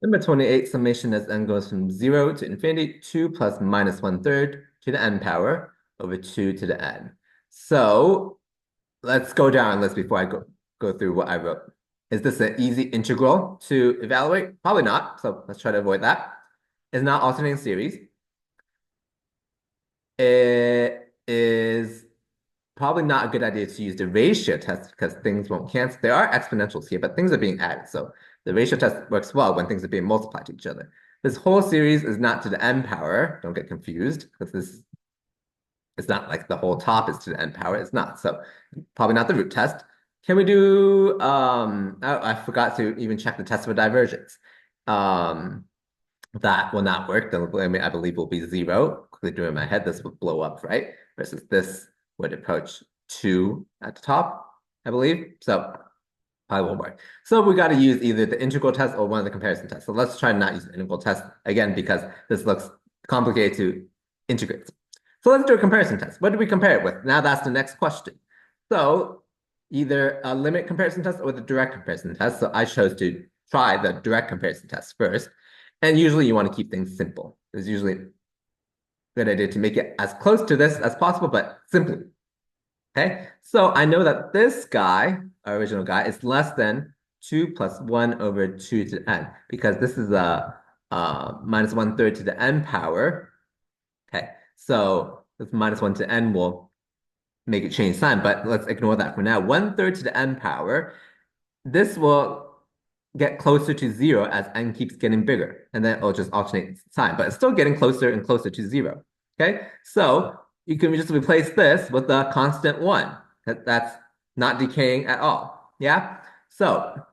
Number 28, summation as n goes from 0 to infinity, 2 plus minus 1/3 to the n power over 2 to the n. So let's go down a list before I go through what I wrote. Is this an easy integral to evaluate? Probably not. So let's try to avoid that. It's not alternating series. It is probably not a good idea to use the ratio test because things won't cancel. There are exponentials here, but things are being added. So the ratio test works well when things are being multiplied to each other. This whole series is not to the n power. Don't get confused because this it's not like the whole top is to the n power. It's not. So probably not the root test. Can we do oh, I forgot to even check the test for divergence. Um that will not work. I believe will be 0. Quickly doing in my head, this would blow up, right? Versus this would approach 2 at the top, I believe. So probably won't work. So we got to use either the integral test or one of the comparison tests. So let's try not use the integral test again because this looks complicated to integrate. So let's do a comparison test. What do we compare it with? Now that's the next question. So either a limit comparison test or the direct comparison test. So I chose to try the direct comparison test first. And usually you want to keep things simple. It's usually a good idea to make it as close to this as possible, but simply. Okay, so I know that this guy, our original guy, is less than 2 plus 1 over 2 to the n, because this is a minus 1/3 to the n power. Okay, so this minus 1 to n will make it change sign, but let's ignore that for now. 1/3 to the n power, this will get closer to 0 as n keeps getting bigger, and then it'll just alternate sign, but it's still getting closer and closer to 0. Okay, so you can just replace this with the constant 1. That's not decaying at all. Yeah, so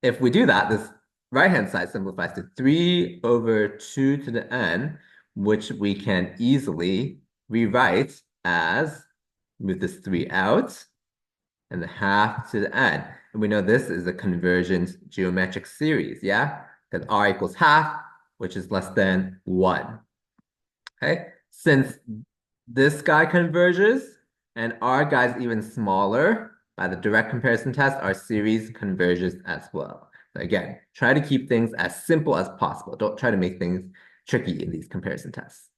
if we do that, this right-hand side simplifies to 3 over 2 to the n, which we can easily rewrite as, move this 3 out, and the half to the n. And we know this is a convergent geometric series, yeah? Because r equals half, which is less than 1. Okay? Since this guy converges and our guy is even smaller, by the direct comparison test, our series converges as well. So again, try to keep things as simple as possible. Don't try to make things tricky in these comparison tests.